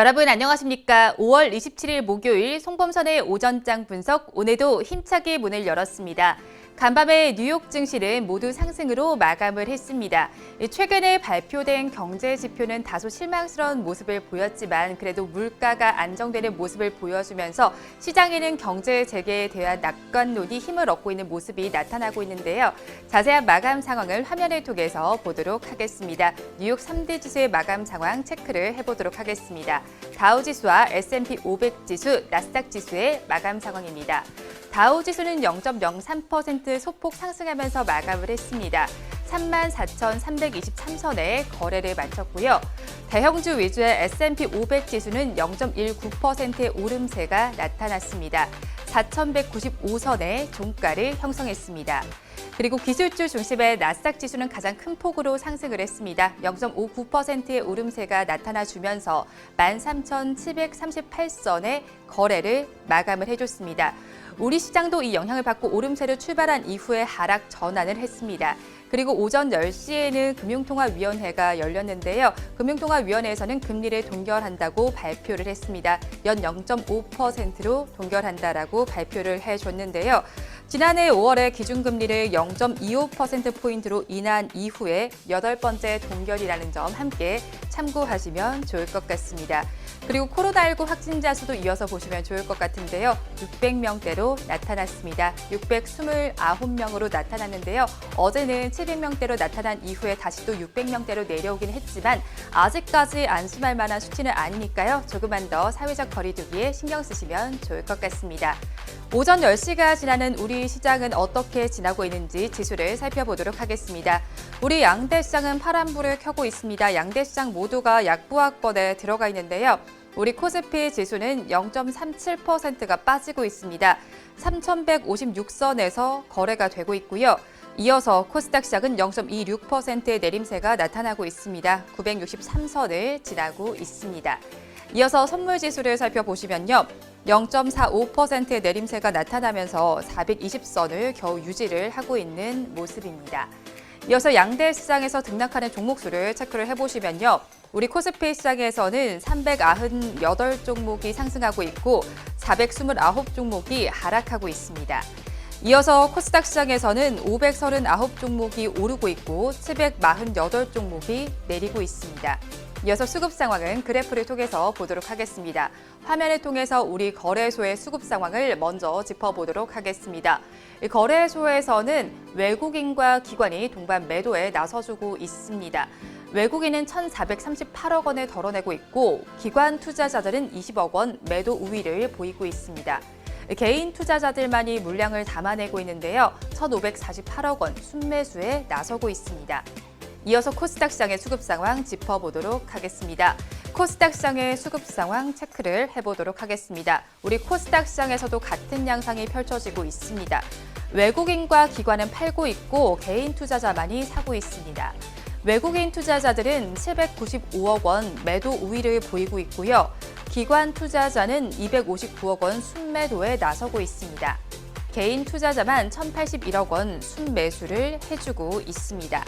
여러분 안녕하십니까? 5월 27일 목요일 송범선의 오전장 분석, 오늘도 힘차게 문을 열었습니다. 간밤에 뉴욕 증시는 모두 상승으로 마감을 했습니다. 최근에 발표된 경제 지표는 다소 실망스러운 모습을 보였지만 그래도 물가가 안정되는 모습을 보여주면서 시장에는 경제 재개에 대한 낙관론이 힘을 얻고 있는 모습이 나타나고 있는데요. 자세한 마감 상황을 화면을 통해서 보도록 하겠습니다. 뉴욕 3대 지수의 마감 상황 체크를 해보도록 하겠습니다. 다우지수와 S&P 500 지수, 나스닥 지수의 마감 상황입니다. 다우지수는 0.03% 소폭 상승하면서 마감을 했습니다. 34,323선에 거래를 마쳤고요. 대형주 위주의 S&P 500 지수는 0.19%의 오름세가 나타났습니다. 4,195선의 종가를 형성했습니다. 그리고 기술주 중심의 나스닥 지수는 가장 큰 폭으로 상승을 했습니다. 0.59%의 오름세가 나타나주면서 13,738선의 거래를 마감을 해줬습니다. 우리 시장도 이 영향을 받고 오름세로 출발한 이후에 하락 전환을 했습니다. 그리고 오전 10시에는 금융통화위원회가 열렸는데요. 금융통화위원회에서는 금리를 동결한다고 발표를 했습니다. 연 0.5%로 동결한다라고 발표를 해줬는데요. 지난해 5월에 기준금리를 0.25%포인트로 인하한 이후에 8번째 동결이라는 점 함께 참고하시면 좋을 것 같습니다. 그리고 코로나19 확진자 수도 이어서 보시면 좋을 것 같은데요. 600명대로 나타났습니다. 629명으로 나타났는데요. 어제는 700명대로 나타난 이후에 다시 또 600명대로 내려오긴 했지만 아직까지 안심할 만한 수치는 아니니까요. 조금만 더 사회적 거리두기에 신경 쓰시면 좋을 것 같습니다. 오전 10시가 지나는 우리 시장은 어떻게 지나고 있는지 지수를 살펴보도록 하겠습니다. 우리 양대 시장은 파란불을 켜고 있습니다. 양대 시장 모두가 약보합권에 들어가 있는데요. 우리 코스피 지수는 0.37%가 빠지고 있습니다. 3,156선에서 거래가 되고 있고요. 이어서 코스닥 시장은 0.26%의 내림세가 나타나고 있습니다. 963선을 지나고 있습니다. 이어서 선물지수를 살펴보시면요. 0.45%의 내림세가 나타나면서 420선을 겨우 유지를 하고 있는 모습입니다. 이어서 양대 시장에서 등락하는 종목수를 체크를 해보시면요. 우리 코스피 시장에서는 398종목이 상승하고 있고 429종목이 하락하고 있습니다. 이어서 코스닥 시장에서는 539종목이 오르고 있고 748종목이 내리고 있습니다. 이어서 수급 상황은 그래프를 통해서 보도록 하겠습니다. 화면을 통해서 우리 거래소의 수급 상황을 먼저 짚어보도록 하겠습니다. 이 거래소에서는 외국인과 기관이 동반 매도에 나서주고 있습니다. 외국인은 1,438억 원을 덜어내고 있고 기관 투자자들은 20억 원 매도 우위를 보이고 있습니다. 개인 투자자들만이 물량을 담아내고 있는데요. 1,548억 원 순매수에 나서고 있습니다. 이어서 코스닥 시장의 수급 상황 짚어보도록 하겠습니다. 코스닥 시장의 수급 상황 체크를 해보도록 하겠습니다. 우리 코스닥 시장에서도 같은 양상이 펼쳐지고 있습니다. 외국인과 기관은 팔고 있고 개인 투자자만이 사고 있습니다. 외국인 투자자들은 795억 원 매도 우위를 보이고 있고요. 기관 투자자는 259억 원 순매도에 나서고 있습니다. 개인 투자자만 1,081억 원 순매수를 해주고 있습니다.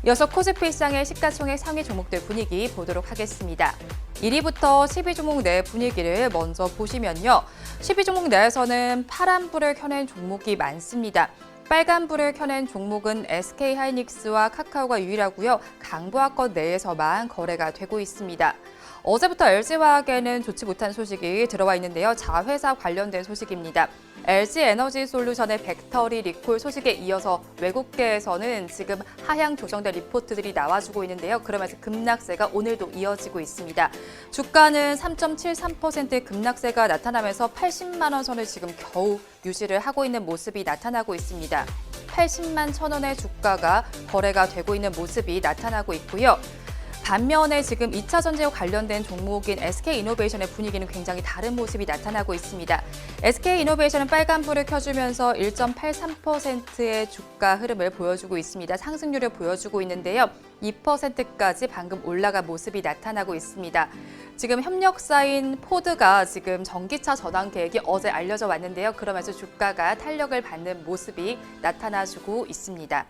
이어서 코스피 시장의 시가총액 상위 종목들 분위기 보도록 하겠습니다. 1위부터 12종목 내 분위기를 먼저 보시면요. 12종목 내에서는 파란불을 켜낸 종목이 많습니다. 빨간불을 켜낸 종목은 SK하이닉스와 카카오가 유일하고요. 강보합권 내에서만 거래가 되고 있습니다. 어제부터 LG화학에는 좋지 못한 소식이 들어와 있는데요. 자회사 관련된 소식입니다. LG에너지솔루션의 벡터리 리콜 소식에 이어서 외국계에서는 지금 하향 조정된 리포트들이 나와주고 있는데요. 그러면서 급락세가 오늘도 이어지고 있습니다. 주가는 3.73%의 급락세가 나타나면서 80만 원 선을 지금 겨우 유지를 하고 있는 모습이 나타나고 있습니다. 80만 천 원의 주가가 거래가 되고 있는 모습이 나타나고 있고요. 반면에 지금 2차 전지와 관련된 종목인 SK이노베이션의 분위기는 굉장히 다른 모습이 나타나고 있습니다. SK이노베이션은 빨간불을 켜주면서 1.83%의 주가 흐름을 보여주고 있습니다. 상승률을 보여주고 있는데요. 2%까지 방금 올라간 모습이 나타나고 있습니다. 지금 협력사인 포드가 지금 전기차 전환 계획이 어제 알려져 왔는데요. 그러면서 주가가 탄력을 받는 모습이 나타나주고 있습니다.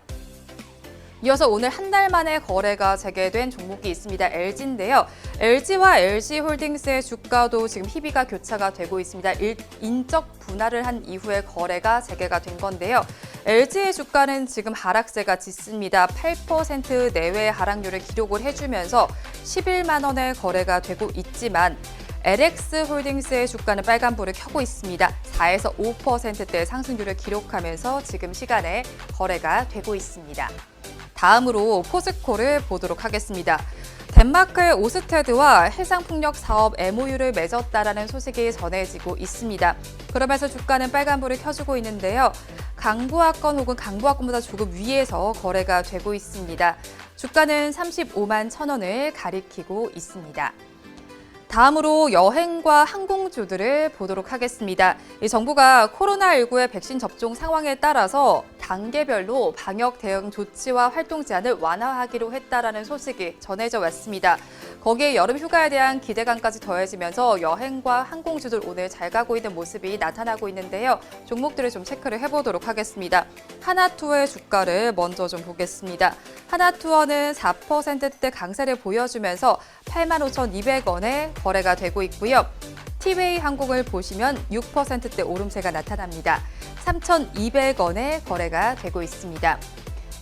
이어서 오늘 한 달 만에 거래가 재개된 종목이 있습니다. LG인데요. LG와 LG홀딩스의 주가도 지금 희비가 교차가 되고 있습니다. 인적 분할을 한 이후에 거래가 재개가 된 건데요. LG의 주가는 지금 하락세가 짙습니다. 8% 내외의 하락률을 기록을 해주면서 11만 원에 거래가 되고 있지만 LX홀딩스의 주가는 빨간불을 켜고 있습니다. 4에서 5%대의 상승률을 기록하면서 지금 시간에 거래가 되고 있습니다. 다음으로 포스코를 보도록 하겠습니다. 덴마크의 오스테드와 해상풍력 사업 MOU를 맺었다라는 소식이 전해지고 있습니다. 그러면서 주가는 빨간불을 켜주고 있는데요. 강부하권 혹은 강부하권보다 조금 위에서 거래가 되고 있습니다. 주가는 35만 1,000원을 가리키고 있습니다. 다음으로 여행과 항공주들을 보도록 하겠습니다. 이 정부가 코로나19의 백신 접종 상황에 따라서 단계별로 방역 대응 조치와 활동 제한을 완화하기로 했다라는 소식이 전해져 왔습니다. 거기에 여름 휴가에 대한 기대감까지 더해지면서 여행과 항공주들 오늘 잘 가고 있는 모습이 나타나고 있는데요. 종목들을 좀 체크를 해보도록 하겠습니다. 하나투어의 주가를 먼저 좀 보겠습니다. 하나투어는 4%대 강세를 보여주면서 85,200원에 거래가 되고 있고요. 티웨이 항공을 보시면 6%대 오름세가 나타납니다. 3,200원에 거래가 되고 있습니다.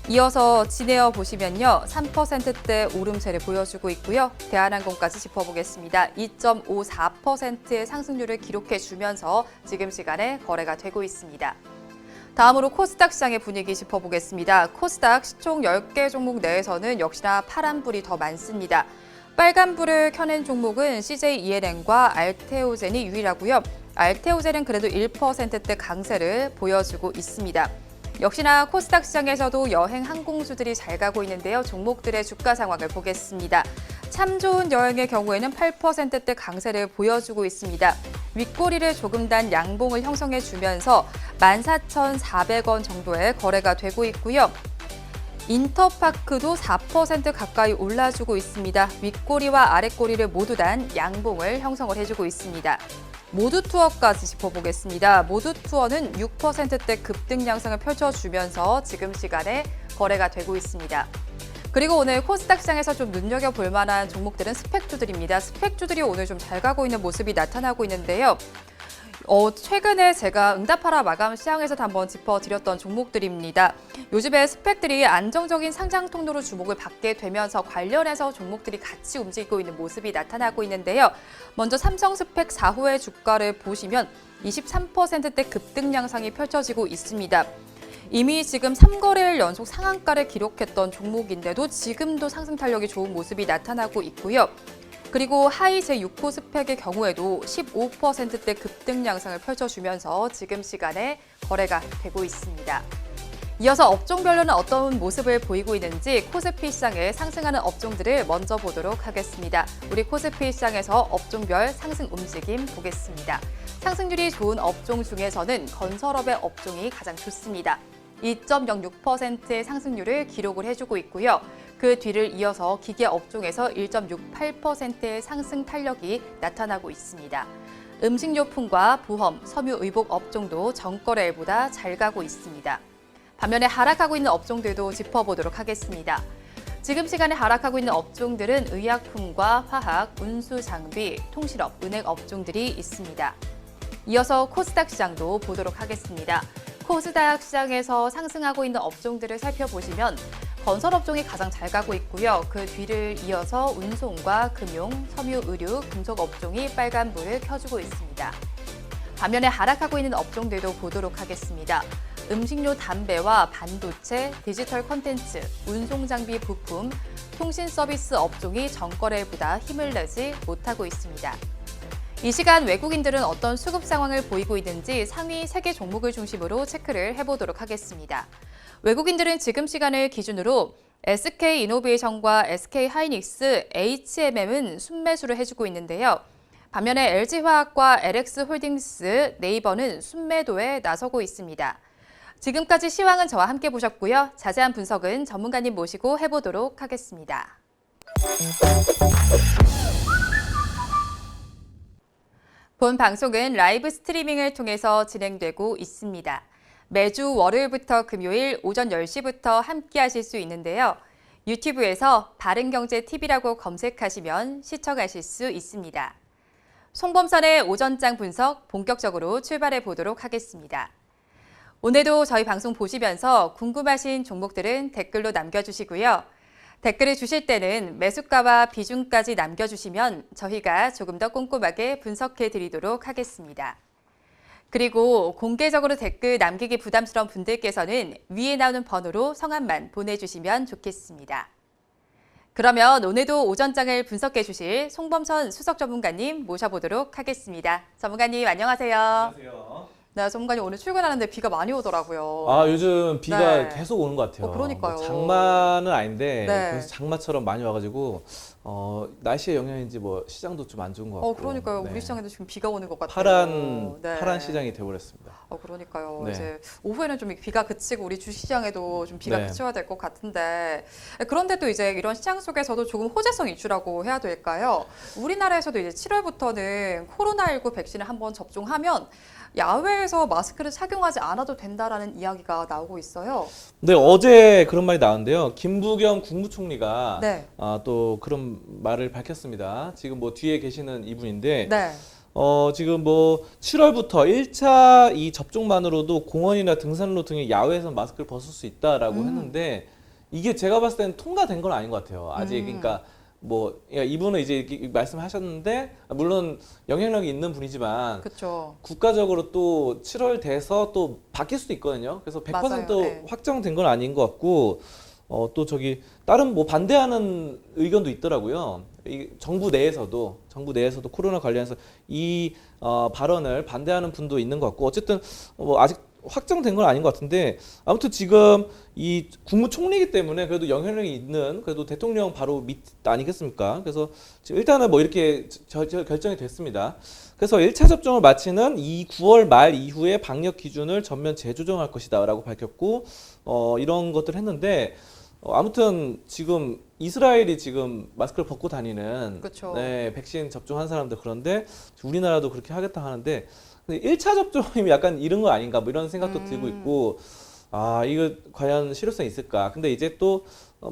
이어서 진에어 보시면요. 3%대 오름세를 보여주고 있고요. 대한항공까지 짚어보겠습니다. 2.54%의 상승률을 기록해주면서 지금 시간에 거래가 되고 있습니다. 다음으로 코스닥 시장의 분위기 짚어보겠습니다. 코스닥 시총 10개 종목 내에서는 역시나 파란불이 더 많습니다. 빨간불을 켜낸 종목은 CJENM과 알테오젠이 유일하고요. 알테오젠은 그래도 1%대 강세를 보여주고 있습니다. 역시나 코스닥 시장에서도 여행 항공주들이 잘 가고 있는데요. 종목들의 주가 상황을 보겠습니다. 참 좋은 여행의 경우에는 8%대 강세를 보여주고 있습니다. 윗꼬리를 조금 단 양봉을 형성해주면서 14,400원 정도의 거래가 되고 있고요. 인터파크도 4% 가까이 올라주고 있습니다. 윗꼬리와 아랫꼬리를 모두 단 양봉을 형성을 해주고 있습니다. 모두투어까지 짚어보겠습니다. 모두투어는 6%대 급등 양상을 펼쳐주면서 지금 시간에 거래가 되고 있습니다. 그리고 오늘 코스닥 시장에서 좀 눈여겨볼 만한 종목들은 스펙주들입니다. 스펙주들이 오늘 좀 잘 가고 있는 모습이 나타나고 있는데요. 최근에 제가 응답하라 마감 시황에서 한번 짚어드렸던 종목들입니다. 요즘에 스펙들이 안정적인 상장 통로로 주목을 받게 되면서 관련해서 종목들이 같이 움직이고 있는 모습이 나타나고 있는데요. 먼저 삼성 스펙 4호의 주가를 보시면 23%대 급등 양상이 펼쳐지고 있습니다. 이미 지금 3거래일 연속 상한가를 기록했던 종목인데도 지금도 상승 탄력이 좋은 모습이 나타나고 있고요. 그리고 하이 제6호 스펙의 경우에도 15%대 급등 양상을 펼쳐주면서 지금 시간에 거래가 되고 있습니다. 이어서 업종별로는 어떤 모습을 보이고 있는지 코스피 시장에 상승하는 업종들을 먼저 보도록 하겠습니다. 우리 코스피 시장에서 업종별 상승 움직임 보겠습니다. 상승률이 좋은 업종 중에서는 건설업의 업종이 가장 좋습니다. 2.06%의 상승률을 기록을 해주고 있고요. 그 뒤를 이어서 기계 업종에서 1.68%의 상승 탄력이 나타나고 있습니다. 음식료품과 보험, 섬유 의복 업종도 전거래일보다 잘 가고 있습니다. 반면에 하락하고 있는 업종들도 짚어보도록 하겠습니다. 지금 시간에 하락하고 있는 업종들은 의약품과 화학, 운수 장비, 통실업, 은행 업종들이 있습니다. 이어서 코스닥 시장도 보도록 하겠습니다. 코스닥 시장에서 상승하고 있는 업종들을 살펴보시면 건설업종이 가장 잘 가고 있고요. 그 뒤를 이어서 운송과 금융, 섬유, 의류, 금속 업종이 빨간불을 켜주고 있습니다. 반면에 하락하고 있는 업종들도 보도록 하겠습니다. 음식료, 담배와 반도체, 디지털 콘텐츠, 운송장비 부품, 통신 서비스 업종이 전거래일보다 힘을 내지 못하고 있습니다. 이 시간 외국인들은 어떤 수급 상황을 보이고 있는지 상위 3개 종목을 중심으로 체크를 해보도록 하겠습니다. 외국인들은 지금 시간을 기준으로 SK이노베이션과 SK하이닉스, HMM은 순매수를 해주고 있는데요. 반면에 LG화학과 LX홀딩스, 네이버는 순매도에 나서고 있습니다. 지금까지 시황은 저와 함께 보셨고요. 자세한 분석은 전문가님 모시고 해보도록 하겠습니다. 본 방송은 라이브 스트리밍을 통해서 진행되고 있습니다. 매주 월요일부터 금요일 오전 10시부터 함께 하실 수 있는데요. 유튜브에서 바른경제TV라고 검색하시면 시청하실 수 있습니다. 송범선의 오전장 분석 본격적으로 출발해 보도록 하겠습니다. 오늘도 저희 방송 보시면서 궁금하신 종목들은 댓글로 남겨주시고요. 댓글을 주실 때는 매수가와 비중까지 남겨주시면 저희가 조금 더 꼼꼼하게 분석해 드리도록 하겠습니다. 그리고 공개적으로 댓글 남기기 부담스러운 분들께서는 위에 나오는 번호로 성함만 보내주시면 좋겠습니다. 그러면 오늘도 오전장을 분석해 주실 송범선 수석 전문가님 모셔보도록 하겠습니다. 전문가님 안녕하세요. 안녕하세요. 네, 전문가님 오늘 출근하는데 비가 많이 오더라고요. 아, 요즘 비가 네. 계속 오는 것 같아요. 그러니까요. 뭐 장마는 아닌데 네. 그래서 장마처럼 많이 와가지고 날씨의 영향인지 뭐 시장도 좀 안 좋은 것 같고. 그러니까요. 네. 우리 시장에도 지금 비가 오는 것 같아요. 파란 시장이 돼버렸습니다. 그러니까요. 네. 이제 오후에는 좀 비가 그치고 우리 주시장에도 좀 비가 네. 그쳐야 될 것 같은데 그런데도 이제 이런 시장 속에서도 조금 호재성 이슈라고 해야 될까요? 우리나라에서도 이제 7월부터는 코로나19 백신을 한번 접종하면 야외에서 마스크를 착용하지 않아도 된다라는 이야기가 나오고 있어요. 네, 어제 그런 말이 나왔는데요. 김부겸 국무총리가 네. 또 그런 말을 밝혔습니다. 지금 뭐 뒤에 계시는 이분인데 네. 지금 뭐 7월부터 1차 이 접종만으로도 공원이나 등산로 등의 야외에서 마스크를 벗을 수 있다라고 했는데 이게 제가 봤을 때는 통과된 건 아닌 것 같아요. 아직 그러니까 뭐 이분은 이제 이렇게 말씀하셨는데 물론 영향력이 있는 분이지만 그렇죠. 국가적으로 또 7월 돼서 또 바뀔 수도 있거든요. 그래서 100% 맞아요. 네. 확정된 건 아닌 것 같고 또 저기 다른 뭐 반대하는 의견도 있더라고요. 이 정부 내에서도 코로나 관련해서 이 발언을 반대하는 분도 있는 것 같고 어쨌든 뭐 아직 확정된 건 아닌 것 같은데 아무튼 지금 이 국무총리이기 때문에 그래도 영향력이 있는 그래도 대통령 바로 밑 아니겠습니까? 그래서 지금 일단은 뭐 이렇게 결정이 됐습니다. 그래서 1차 접종을 마치는 이 9월 말 이후에 방역 기준을 전면 재조정할 것이다라고 밝혔고 이런 것들 했는데 아무튼 지금 이스라엘이 지금 마스크를 벗고 다니는 그쵸. 네, 백신 접종한 사람들 그런데 우리나라도 그렇게 하겠다 하는데 근데 1차 접종이 약간 이런 거 아닌가 뭐 이런 생각도 들고 있고 이거 과연 실효성이 있을까? 근데 이제 또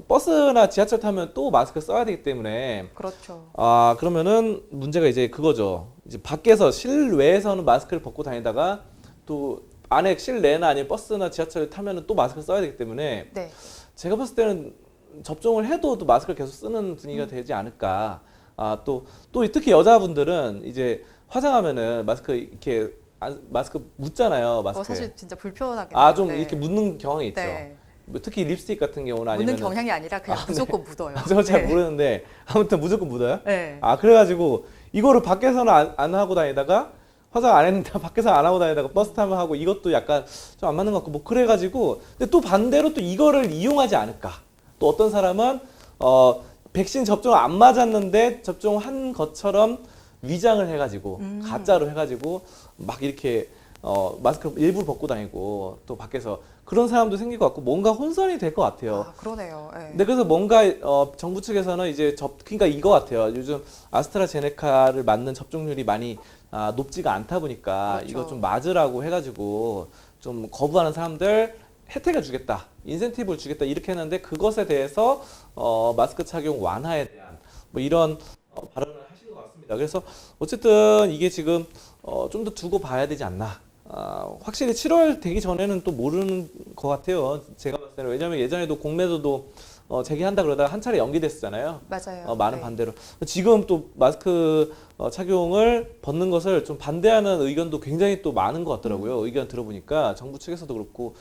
버스나 지하철 타면 또 마스크 써야 되기 때문에 그렇죠. 그러면은 문제가 이제 그거죠. 이제 밖에서 실외에서는 마스크를 벗고 다니다가 또 안에 실내나 아니면 버스나 지하철을 타면은 또 마스크를 써야 되기 때문에 네. 제가 봤을 때는 접종을 해도 또 마스크를 계속 쓰는 분위기가 되지 않을까. 또 특히 여자분들은 이제 화장하면은 마스크 이렇게 마스크 묻잖아요. 마스크. 사실 진짜 불편하겠네요. 좀 네. 이렇게 묻는 경향이 있죠. 네. 뭐 특히 립스틱 같은 경우는 묻는 아니면 경향이 아니라 그냥 무조건 묻어요. 저는 잘 네. 모르는데 아무튼 무조건 묻어요. 네. 그래가지고 이거를 밖에서는 안 하고 다니다가 화장 안 했는데 밖에서 안 하고 다니다가 버스 타면 하고 이것도 약간 좀 안 맞는 것 같고 뭐 그래가지고 근데 또 반대로 또 이거를 이용하지 않을까. 또 어떤 사람은 백신 접종 안 맞았는데 접종한 것처럼 위장을 해가지고 가짜로 해가지고 막 이렇게 마스크 일부러 벗고 다니고 또 밖에서 그런 사람도 생길 것 같고 뭔가 혼선이 될 것 같아요. 그러네요. 네. 근데 그래서 뭔가 정부 측에서는 이제 그러니까 이거 같아요. 요즘 아스트라제네카를 맞는 접종률이 많이 높지가 않다 보니까 그렇죠. 이거 좀 맞으라고 해가지고 좀 거부하는 사람들 혜택을 주겠다, 인센티브를 주겠다 이렇게 했는데 그것에 대해서 마스크 착용 완화에 대한 뭐 이런 발언을 하시는 것 같습니다. 그래서 어쨌든 이게 지금 좀 더 두고 봐야 되지 않나. 확실히 7월 되기 전에는 또 모르는 것 같아요. 제가 봤을 때는 왜냐하면 예전에도 공매도도 재개한다 그러다가 한 차례 연기됐었잖아요. 맞아요. 많은 네. 반대로. 지금 또 마스크 착용을 벗는 것을 좀 반대하는 의견도 굉장히 또 많은 것 같더라고요. 의견 들어보니까 정부 측에서도 그렇고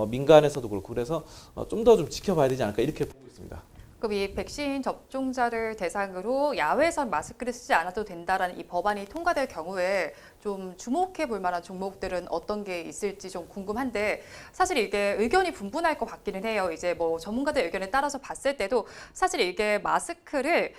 민간에서도 그렇고 그래서 좀 더 좀 지켜봐야 되지 않을까 이렇게 보고 있습니다. 그럼 이 백신 접종자를 대상으로 야외에서 마스크를 쓰지 않아도 된다라는 이 법안이 통과될 경우에 좀 주목해 볼 만한 종목들은 어떤 게 있을지 좀 궁금한데 사실 이게 의견이 분분할 것 같기는 해요. 이제 뭐 전문가들 의견에 따라서 봤을 때도 사실 이게 마스크를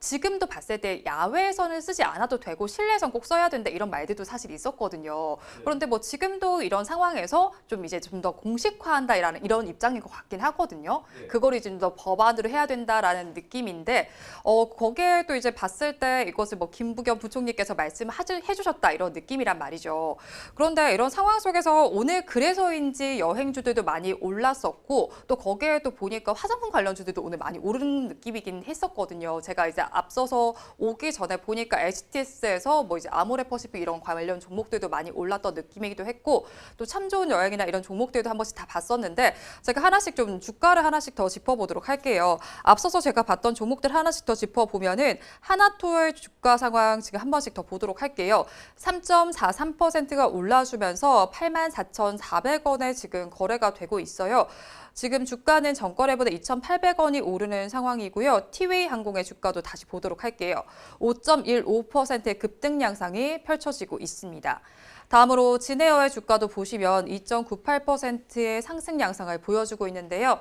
지금도 봤을 때 야외에서는 쓰지 않아도 되고 실내에선 꼭 써야 된다 이런 말들도 사실 있었거든요. 그런데 뭐 지금도 이런 상황에서 좀 이제 좀 더 공식화한다라는 이런 입장인 것 같긴 하거든요. 그걸 이제 좀 더 법안으로 해야 된다라는 느낌인데 거기에 또 이제 봤을 때 이것을 뭐 김부겸 부총리께서 말씀해주셨다 이런 느낌이란 말이죠. 그런데 이런 상황 속에서 오늘 그래서인지 여행주들도 많이 올랐었고 또 거기에 또 보니까 화장품 관련주들도 오늘 많이 오르는 느낌이긴 했었거든요. 제가 이제 앞서서 오기 전에 보니까 HTS에서 뭐 이제 아모레퍼시픽 이런 관련 종목들도 많이 올랐던 느낌이기도 했고 또 참 좋은 여행이나 이런 종목들도 한 번씩 다 봤었는데 제가 하나씩 좀 주가를 하나씩 더 짚어보도록 할게요. 앞서서 제가 봤던 종목들 하나씩 더 짚어보면은 하나투어의 주가 상황 지금 한 번씩 더 보도록 할게요. 3.43%가 올라주면서 84,400원에 지금 거래가 되고 있어요. 지금 주가는 전거래보다 2,800원이 오르는 상황이고요. 티웨이 항공의 주가도 다시 보도록 할게요. 5.15%의 급등 양상이 펼쳐지고 있습니다. 다음으로 진에어의 주가도 보시면 2.98%의 상승 양상을 보여주고 있는데요.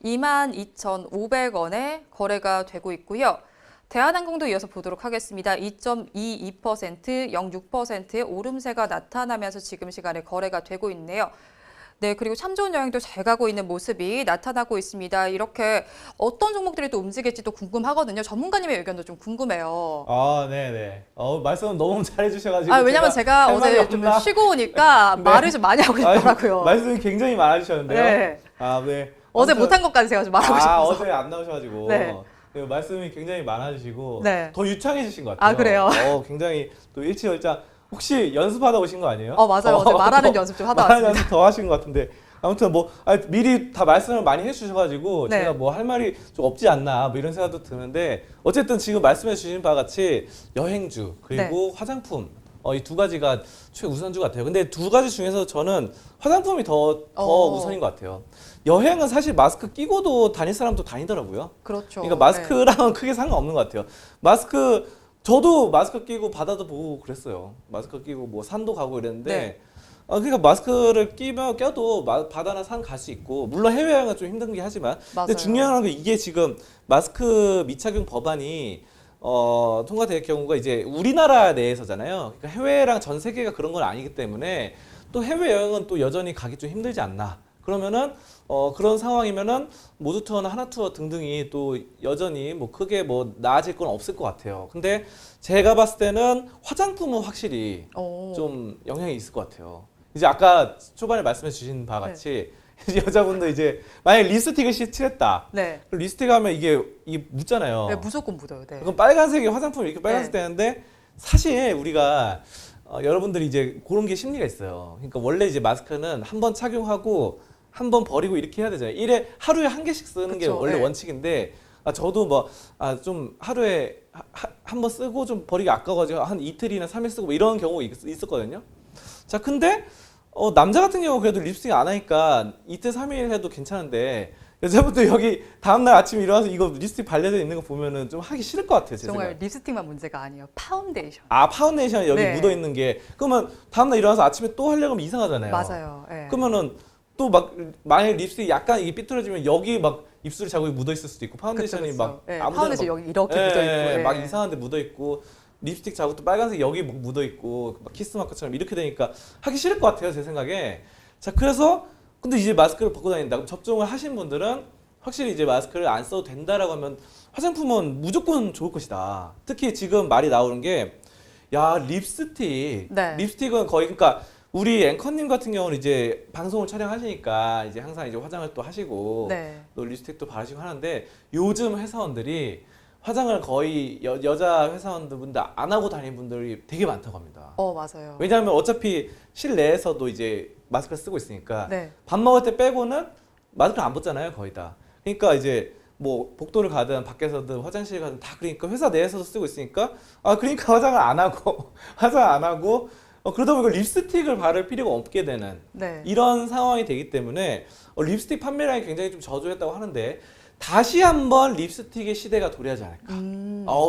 22,500원에 거래가 되고 있고요. 대한항공도 이어서 보도록 하겠습니다. 2.22%, 0.6%의 오름세가 나타나면서 지금 시간에 거래가 되고 있네요. 네, 그리고 참 좋은 여행도 잘 가고 있는 모습이 나타나고 있습니다. 이렇게 어떤 종목들이 또 움직일지도 궁금하거든요. 전문가님의 의견도 좀 궁금해요. 아, 네네. 말씀 너무 잘해주셔가지고. 왜냐면 제가 어제 좀 쉬고 오니까 네. 말을 좀 많이 하고 있더라고요. 말씀이 굉장히 많아주셨는데요. 네. 네. 어제 아무튼- 못한 것까지 제가 좀 말하고 싶어서. 어제 안 나오셔가지고. 네. 네, 말씀이 굉장히 많아주시고. 네. 더 유창해지신 것 같아요. 아, 그래요? 굉장히 또 일치월장. 혹시 연습하다 오신 거 아니에요? 맞아요. 어제 말하는 연습 좀 하다 말하는 왔습니다. 연습 더 하신 것 같은데. 아무튼 미리 다 말씀을 많이 해주셔가지고 네. 제가 뭐 할 말이 좀 없지 않나 뭐 이런 생각도 드는데 어쨌든 지금 말씀해 주신 바와 같이 여행주 그리고 화장품 이 두 가지가 최우선주 같아요. 근데 두 가지 중에서 저는 화장품이 더 우선인 것 같아요. 여행은 사실 마스크 끼고도 다닐 사람도 다니더라고요. 그렇죠. 그러니까 마스크랑은 크게 상관없는 것 같아요. 저도 마스크 끼고 바다도 보고 그랬어요. 마스크 끼고 뭐 산도 가고 이랬는데 네. 그러니까 마스크를 껴도 바다나 산 갈 수 있고 물론 해외여행은 좀 힘든 게 하지만 맞아요. 근데 중요한 건 이게 지금 마스크 미착용 법안이 통과될 경우가 이제 우리나라 내에서잖아요. 그러니까 해외랑 전 세계가 그런 건 아니기 때문에 또 해외여행은 또 여전히 가기 좀 힘들지 않나. 그러면은 그런 상황이면은 모두 투어나 하나 투어 등등이 또 여전히 뭐 크게 뭐 나아질 건 없을 것 같아요. 근데 제가 봤을 때는 화장품은 확실히 좀 영향이 있을 것 같아요. 이제 아까 초반에 말씀해 주신 바와 같이 여자분도 이제 만약에 립스틱을 칠했다. 네. 그럼 립스틱 하면 이게 묻잖아요. 네, 무조건 묻어요. 네. 그럼 빨간색이 화장품이 이렇게 빨간색 네. 되는데 사실 우리가 여러분들이 이제 그런 게 심리가 있어요. 그러니까 원래 이제 마스크는 한 번 착용하고 한 번 버리고 이렇게 해야 되잖아요. 하루에 한 개씩 쓰는 게 그쵸, 원래 네. 원칙인데 저도 좀 하루에 한 번 쓰고 좀 버리기 아까워가지고 한 이틀이나 3일 쓰고 뭐 이런 경우가 있었거든요. 자, 근데 남자 같은 경우 그래도 립스틱 안 하니까 이틀 3일 해도 괜찮은데 여자분들 여기 다음날 아침에 일어나서 이거 립스틱 발려져 있는 거 보면은 좀 하기 싫을 것 같아요. 제 정말 생각에. 립스틱만 문제가 아니에요. 파운데이션. 파운데이션 여기 네. 묻어 있는 게 그러면 다음날 일어나서 아침에 또 하려고 하면 이상하잖아요. 맞아요. 네. 그러면은 또 만약에 립스틱이 약간 이게 삐뚤어지면 여기 입술에 자국이 묻어 있을 수도 있고 파운데이션이 그쵸. 네, 아무 파운데이션 데나 여기 이렇게 묻어 있고. 막 이상한 데 묻어 있고 립스틱 자국도 빨간색 여기 묻어 있고 키스 마크처럼 이렇게 되니까 하기 싫을 것 같아요, 제 생각에. 자, 그래서 근데 이제 마스크를 벗고 다닌다. 그럼 접종을 하신 분들은 확실히 이제 마스크를 안 써도 된다라고 하면 화장품은 무조건 좋을 것이다. 특히 지금 말이 나오는 게 립스틱. 네. 립스틱은 거의 그러니까 우리 앵커님 같은 경우는 이제 방송을 촬영하시니까 이제 항상 이제 화장을 또 하시고 네. 또 립스틱도 바르시고 하는데 요즘 회사원들이 화장을 거의 여자 회사원분들 안 하고 다니는 분들이 되게 많다고 합니다. 맞아요. 왜냐하면 어차피 실내에서도 이제 마스크를 쓰고 있으니까 네. 밥 먹을 때 빼고는 마스크를 안 벗잖아요, 거의 다. 그러니까 이제 뭐 복도를 가든 밖에서든 화장실 가든 다 그러니까 회사 내에서도 쓰고 있으니까 그러니까 화장을 안 하고 그러다 보니까 립스틱을 바를 필요가 없게 되는 네. 이런 상황이 되기 때문에 립스틱 판매량이 굉장히 좀 저조했다고 하는데 다시 한번 립스틱의 시대가 도래하지 않을까.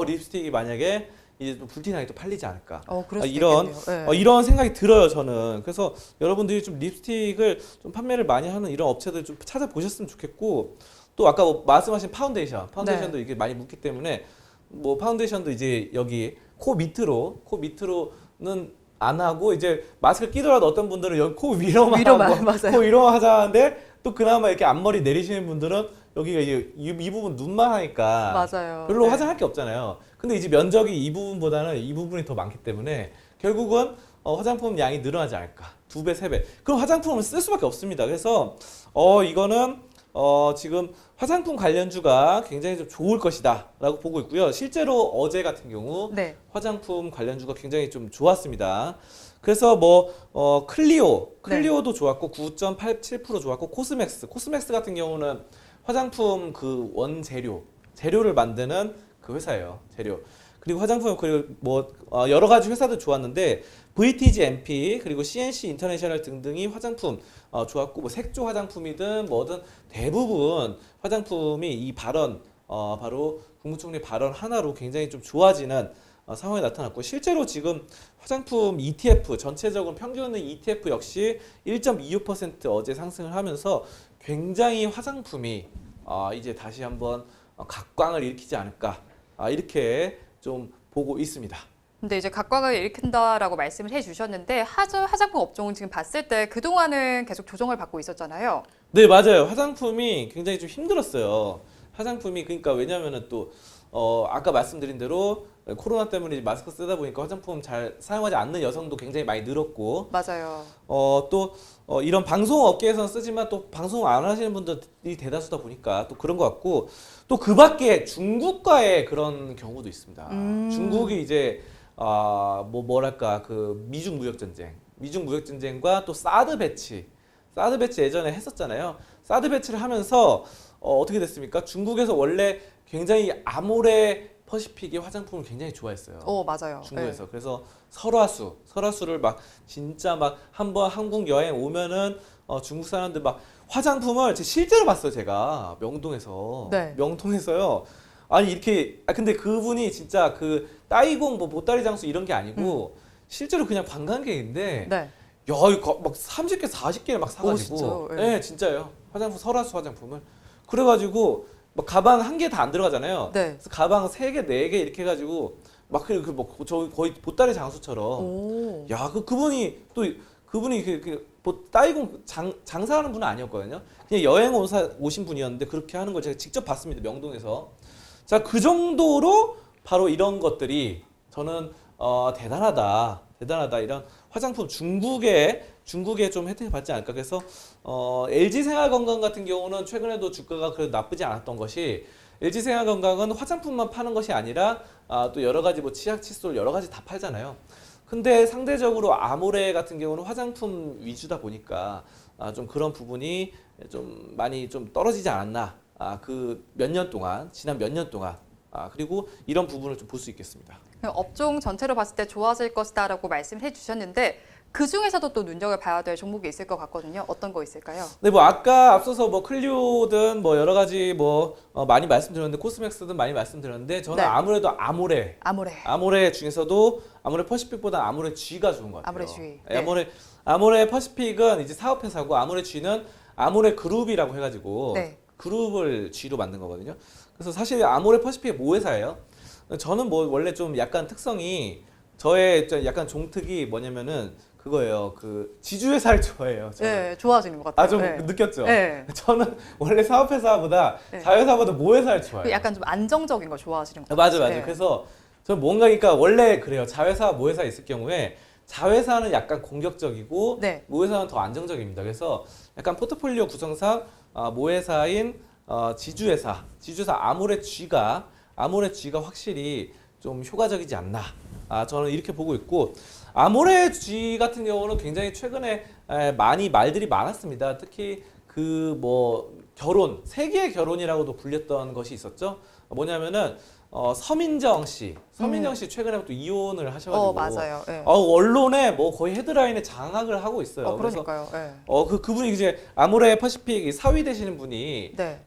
립스틱이 만약에 이제 또 불티나게 또 팔리지 않을까. 그럴 수도 이런 있겠네요. 네. 이런 생각이 들어요, 저는. 그래서 여러분들이 좀 립스틱을 좀 판매를 많이 하는 이런 업체들 좀 찾아보셨으면 좋겠고 또 아까 말씀하신 파운데이션도 네. 이게 많이 묻기 때문에 뭐 파운데이션도 이제 여기 코 밑으로는 안 하고 이제 마스크를 끼더라도 어떤 분들은 여기 코 위로만 하고 맞아요. 코 위로만 하자는데 또 그나마 이렇게 앞머리 내리시는 분들은 여기가 이제 이 부분 눈만 하니까 맞아요. 별로 네. 화장할 게 없잖아요. 근데 이제 면적이 이 부분보다는 이 부분이 더 많기 때문에 결국은 화장품 양이 늘어나지 않을까. 2배, 3배. 그럼 화장품을 쓸 수밖에 없습니다. 그래서 이거는 지금 화장품 관련주가 굉장히 좀 좋을 것이다라고 보고 있고요. 실제로 어제 같은 경우 네. 화장품 관련주가 굉장히 좀 좋았습니다. 그래서 클리오도 좋았고 9.87% 좋았고 코스맥스 같은 경우는 화장품 그 재료를 만드는 그 회사예요. 재료. 그리고 화장품 그리고 여러 가지 회사도 좋았는데 VTG MP 그리고 CNC 인터내셔널 등등이 화장품 좋았고 색조 화장품이든 뭐든 대부분 화장품이 이 발언 바로 국무총리 발언 하나로 굉장히 좀 좋아지는 상황이 나타났고 실제로 지금 화장품 ETF 전체적으로 평균의 ETF 역시 1.26% 어제 상승을 하면서 굉장히 화장품이 이제 다시 한번 각광을 일으키지 않을까 이렇게 좀 보고 있습니다. 근데 이제 각광을 일으킨다라고 말씀을 해주셨는데 화장품 업종은 지금 봤을 때 그동안은 계속 조정을 받고 있었잖아요. 네, 맞아요. 화장품이 굉장히 좀 힘들었어요. 화장품이 그러니까 왜냐면은 또 아까 말씀드린 대로 코로나 때문에 마스크 쓰다 보니까 화장품 잘 사용하지 않는 여성도 굉장히 많이 늘었고 맞아요. 이런 방송 업계에서는 쓰지만 또 방송 안 하시는 분들이 대다수다 보니까 또 그런 것 같고 또 그 밖에 중국과의 그런 경우도 있습니다. 중국이 이제 뭐랄까 그 미중 무역 전쟁과 또 사드 배치 예전에 했었잖아요. 사드 배치를 하면서 어떻게 됐습니까? 중국에서 원래 굉장히 아모레 퍼시픽의 화장품을 굉장히 좋아했어요. 맞아요. 중국에서. 네. 그래서 설화수를 막 진짜 막 한번 한국 여행 오면은 중국 사람들 막 화장품을 실제로 봤어요. 제가 명동에서. 네. 명동에서요. 아니 이렇게 근데 그분이 진짜 그 따이공 보따리 장수 이런 게 아니고 실제로 그냥 관광객인데 네. 야 이거 막 30개 40개를 막 사가지고 진짜요? 네, 진짜요. 설화수 화장품을 그래가지고 막 가방 한 개 다 안 들어가잖아요. 네. 그래서 가방 3개, 4개 이렇게 해가지고 막 저 거의 보따리 장수처럼. 오. 야, 그분이 따이공 장사하는 분은 아니었거든요. 그냥 여행 오신 분이었는데 그렇게 하는 걸 제가 직접 봤습니다. 명동에서. 자, 그 정도로 바로 이런 것들이 저는 대단하다. 이런 화장품 중국에 좀 혜택을 받지 않을까. 그래서 LG 생활건강 같은 경우는 최근에도 주가가 그래도 나쁘지 않았던 것이 LG 생활건강은 화장품만 파는 것이 아니라 또 여러 가지 치약, 칫솔 여러 가지 다 팔잖아요. 근데 상대적으로 아모레 같은 경우는 화장품 위주다 보니까 좀 그런 부분이 좀 많이 좀 떨어지지 않았나. 지난 몇 년 동안 그리고 이런 부분을 좀 볼 수 있겠습니다. 업종 전체로 봤을 때 좋아질 것이다라고 말씀을 해주셨는데 그 중에서도 또 눈여겨봐야 될 종목이 있을 것 같거든요. 어떤 거 있을까요? 네, 아까 앞서서 클리오든 여러 가지 많이 말씀드렸는데 코스맥스든 많이 말씀드렸는데 저는 네. 아무래도 아모레 중에서도 아모레 퍼시픽보다 아모레 G가 좋은 것 같아요. 아모레 G. 네. 아모레 퍼시픽은 이제 사업회사고 아모레 G는 아모레 그룹이라고 해가지고 네. 그룹을 G로 만든 거거든요. 그래서 사실 아모레 퍼시픽이 모회사예요. 저는 원래 좀 약간 특성이 저의 좀 약간 종특이 뭐냐면은 그거예요. 그 지주회사를 좋아해요. 저는. 네, 좋아지는 것 같아요. 좀 네. 느꼈죠? 네. 저는 원래 사업회사보다 네. 자회사보다 모회사를 좋아해요. 약간 좀 안정적인 걸 좋아하시는 것 같아요. 맞아. 네. 그래서 저는 뭔가 그러니까 원래 그래요. 자회사, 모회사 있을 경우에 자회사는 약간 공격적이고 네. 모회사는 더 안정적입니다. 그래서 약간 포트폴리오 구성상 모회사인 지주회사 아모레 G가 확실히 좀 효과적이지 않나. 저는 이렇게 보고 있고 아모레 G 같은 경우는 굉장히 최근에 많이 말들이 많았습니다. 특히 결혼, 세계의 결혼이라고도 불렸던 것이 있었죠. 뭐냐면은 서민정 씨 최근에 또 이혼을 하셔가지고 맞아요. 네. 언론에 거의 헤드라인에 장악을 하고 있어요. 그러니까요. 네. 그분이 이제 아모레 퍼시픽 사위 되시는 분이 네.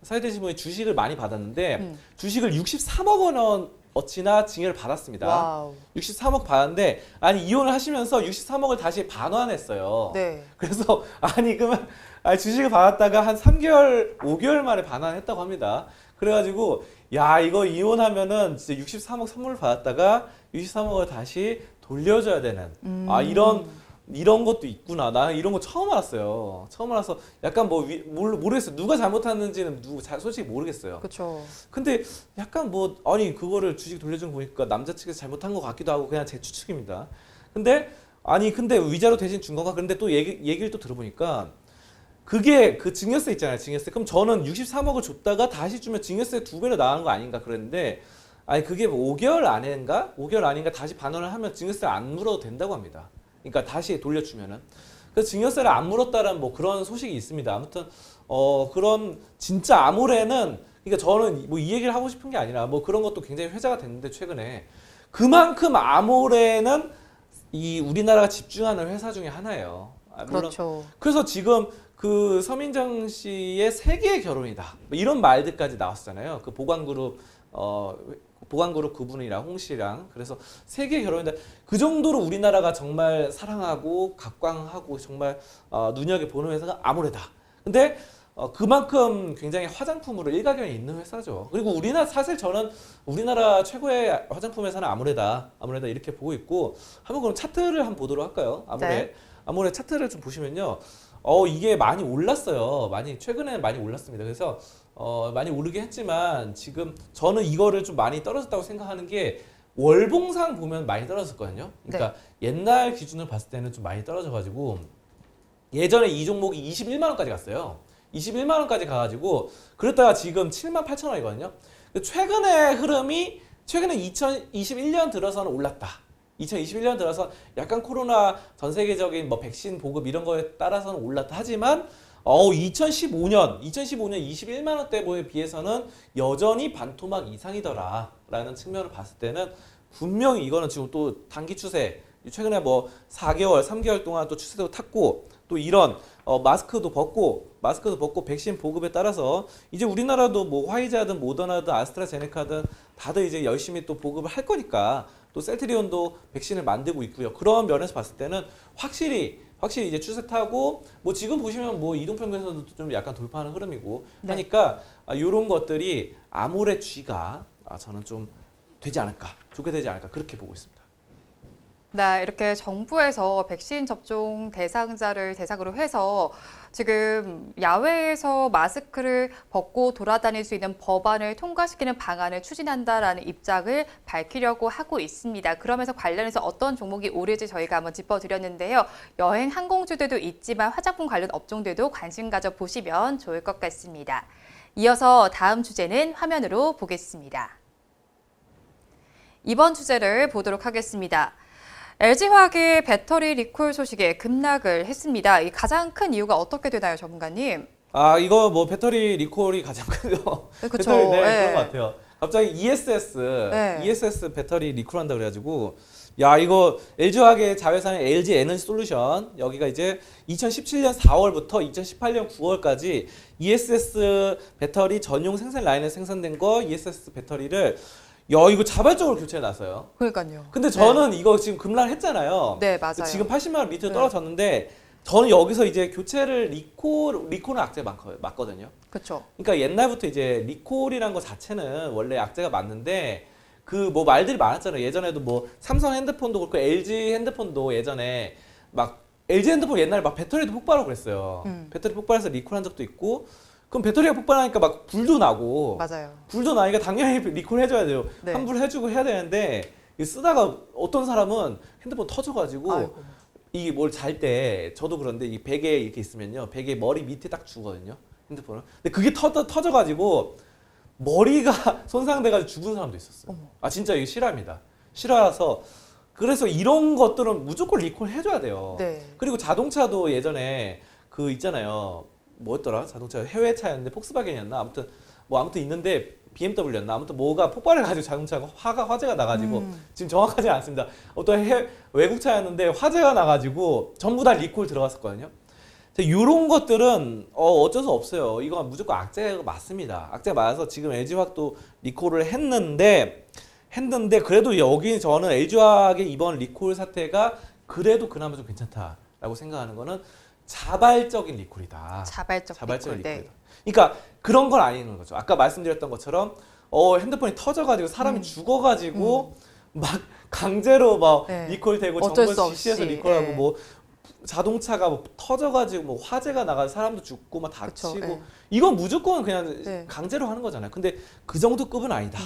주식을 많이 받았는데 주식을 63억 원어치나 증여를 받았습니다. 와우. 63억 받았는데 이혼을 하시면서 63억을 다시 반환했어요. 네. 그래서 그러면 주식을 받았다가 한 3개월, 5개월 만에 반환했다고 합니다. 그래가지고 야 이거 이혼하면은 진짜 63억 선물 받았다가 63억을 다시 돌려줘야 되는 이런 것도 있구나. 나는 이런 거 처음 알았어요. 처음 알아서 약간 뭐 모르겠어요. 누가 잘못했는지는 솔직히 모르겠어요. 그렇죠. 근데 약간 뭐 아니 그거를 주식 돌려준 거 보니까 남자 측에서 잘못한 것 같기도 하고 그냥 제 추측입니다. 근데 위자료 대신 준 건가? 근데 또 얘기를 또 들어보니까 그게 그 증여세 있잖아요. 증여세. 그럼 저는 63억을 줬다가 다시 주면 증여세 2배로 나가는 거 아닌가 그랬는데 아니 그게 뭐 5개월 안인가? 5개월 안인가 다시 반환을 하면 증여세 안 물어도 된다고 합니다. 그러니까 다시 돌려주면은. 그래서 증여세를 안 물었다는 뭐 그런 소식이 있습니다. 아무튼 그런 진짜 아모레는 그러니까 저는 뭐 이 얘기를 하고 싶은 게 아니라 뭐 그런 것도 굉장히 회자가 됐는데 최근에 그만큼 아모레는 이 우리나라가 집중하는 회사 중에 하나예요. 물론 그렇죠. 그래서 지금 그 서민정 씨의 세계의 결혼이다. 뭐 이런 말들까지 나왔잖아요. 그 보관그룹 그분이랑 홍 씨랑 그래서 세계의 결혼이다. 그 정도로 우리나라가 정말 사랑하고 각광하고 정말 눈여겨보는 회사가 아모레다. 근데 그만큼 굉장히 화장품으로 일가견이 있는 회사죠. 그리고 사실 저는 우리나라 최고의 화장품 회사는 아모레다 이렇게 보고 있고 한번 그럼 차트를 한번 보도록 할까요? 네. 아모레 차트를 좀 보시면요. 이게 많이 올랐어요. 최근에 많이 올랐습니다. 그래서 많이 오르긴 했지만 지금 저는 이거를 좀 많이 떨어졌다고 생각하는 게 월봉상 보면 많이 떨어졌거든요. 그러니까 옛날 기준으로 봤을 때는 좀 많이 떨어져가지고 예전에 이 종목이 21만 원까지 갔어요. 21만 원까지 가가지고 그랬다가 지금 7만 8천 원이거든요. 최근의 흐름이 최근에 2021년 들어서는 올랐다. 2021년 들어서 약간 코로나 전 세계적인 뭐 백신 보급 이런 거에 따라서는 올랐다 하지만 2015년 21만 원대에 비해서는 여전히 반토막 이상이더라라는 측면을 봤을 때는 분명히 이거는 지금 또 단기 추세 최근에 뭐 4개월, 3개월 동안 또 추세도 탔고 또 이런 마스크도 벗고 백신 보급에 따라서 이제 우리나라도 뭐 화이자든 모더나든 아스트라제네카든 다들 이제 열심히 또 보급을 할 거니까 또 셀트리온도 백신을 만들고 있고요. 그런 면에서 봤을 때는 확실히 이제 추세 타고 뭐 지금 보시면 뭐 이동평균에서도 좀 약간 돌파하는 흐름이고 하니까 이런 것들이 아모레 G가 저는 좀 좋게 되지 않을까 그렇게 보고 있습니다. 네, 이렇게 정부에서 백신 접종 대상자를 대상으로 해서 지금 야외에서 마스크를 벗고 돌아다닐 수 있는 법안을 통과시키는 방안을 추진한다라는 입장을 밝히려고 하고 있습니다. 그러면서 관련해서 어떤 종목이 오를지 저희가 한번 짚어드렸는데요. 여행 항공주들도 있지만 화장품 관련 업종들도 관심 가져보시면 좋을 것 같습니다. 이어서 다음 주제는 화면으로 보겠습니다. 이번 주제를 보도록 하겠습니다. LG화학의 배터리 리콜 소식에 급락을 했습니다. 이 가장 큰 이유가 어떻게 되나요, 전문가님? 이거 뭐 배터리 리콜이 가장 크죠. 네, 그렇죠. 그런 것 같아요. 갑자기 ESS 배터리 리콜한다 그래가지고 이거 LG화학의 자회사인 LG 에너지 솔루션 여기가 이제 2017년 4월부터 2018년 9월까지 ESS 배터리 전용 생산 라인에 생산된 거 ESS 배터리를 이거 자발적으로 교체해 놨어요. 그러니까요. 근데 저는 이거 지금 급락했잖아요. 네, 맞아요. 지금 80만 원 밑으로 떨어졌는데 저는 여기서 이제 교체를 리콜은 악재가 맞거든요. 그렇죠. 그러니까 옛날부터 이제 리콜이란 거 자체는 원래 악재가 맞는데 그 뭐 말들이 많았잖아요. 예전에도 뭐 삼성 핸드폰도 그렇고 LG 핸드폰도 예전에 막 LG 핸드폰 옛날에 막 배터리도 폭발하고 그랬어요. 배터리 폭발해서 리콜한 적도 있고 그럼 배터리가 폭발하니까 막 불도 나고 맞아요. 불도 나니까 당연히 리콜 해줘야 돼요. 네. 환불 해주고 해야 되는데 쓰다가 어떤 사람은 핸드폰 터져가지고 이게 뭘 잘 때 저도 그런데 이 베개 이렇게 있으면요 베개 머리 밑에 딱 주거든요 핸드폰을. 근데 그게 터져가지고 머리가 손상돼가지고 죽은 사람도 있었어요. 진짜 이거 실화입니다. 실화라서 그래서 이런 것들은 무조건 리콜 해줘야 돼요. 네. 그리고 자동차도 예전에 그 있잖아요. 뭐였더라? 자동차 해외 차였는데 폭스바겐이었나? 아무튼 있는데 BMW였나? 아무튼 뭐가 폭발해가지고 자동차가 화재가 나가지고 지금 정확하지 않습니다. 어떤 외국 차였는데 화재가 나가지고 전부 다 리콜 들어갔었거든요. 이런 것들은 어쩔 수 없어요. 이건 무조건 악재가 맞습니다. 악재가 맞아서 지금 LG화학도 리콜을 했는데 그래도 여기 저는 LG화학의 이번 리콜 사태가 그래도 그나마 좀 괜찮다라고 생각하는 거는 자발적인 리콜이다. 자발적 리콜. 리콜이다. 그러니까 그런 건 아닌 거죠. 아까 말씀드렸던 것처럼 핸드폰이 터져가지고 사람이 죽어가지고 막 강제로 막 네. 리콜되고 어쩔 정부 수 없이. 지시해서 리콜하고 네. 뭐 자동차가 뭐 터져가지고 뭐 화재가 나가 사람도 죽고 막 다치고 그쵸, 네. 이건 무조건 그냥 네. 강제로 하는 거잖아요. 근데 그 정도 급은 아니다.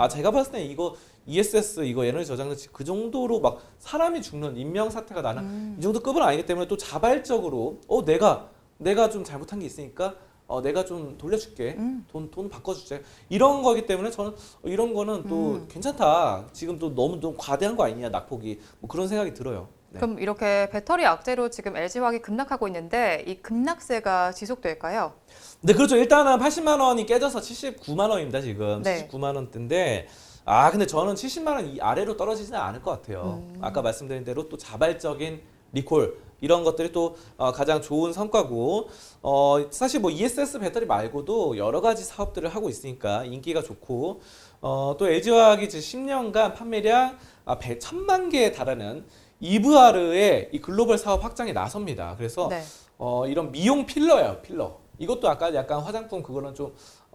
제가 봤을 때 이거 ESS 이거 에너지 저장장치 그 정도로 막 사람이 죽는 인명 사태가 나는 이 정도 급은 아니기 때문에 또 자발적으로 내가 좀 잘못한 게 있으니까 내가 좀 돌려줄게. 돈 바꿔주자. 이런 거기 때문에 저는 이런 거는 또 괜찮다. 지금 또 너무 좀 과대한 거 아니냐, 낙폭이. 뭐 그런 생각이 들어요. 네. 그럼 이렇게 배터리 악재로 지금 LG화학이 급락하고 있는데 이 급락세가 지속될까요? 네, 그렇죠. 일단은 80만 원이 깨져서 79만 원입니다, 지금. 네. 79만 원대인데. 근데 저는 70만 원 이 아래로 떨어지지는 않을 것 같아요. 아까 말씀드린 대로 또 자발적인 리콜. 이런 것들이 또 가장 좋은 성과고 사실 뭐 ESS 배터리 말고도 여러 가지 사업들을 하고 있으니까 인기가 좋고 또 LG화학이 지금 10년간 판매량 1,000만 개에 달하는 EVR의 이 글로벌 사업 확장에 나섭니다. 그래서 네. 이런 미용 필러예요, 필러. 이것도 아까 약간 화장품 그거는 좀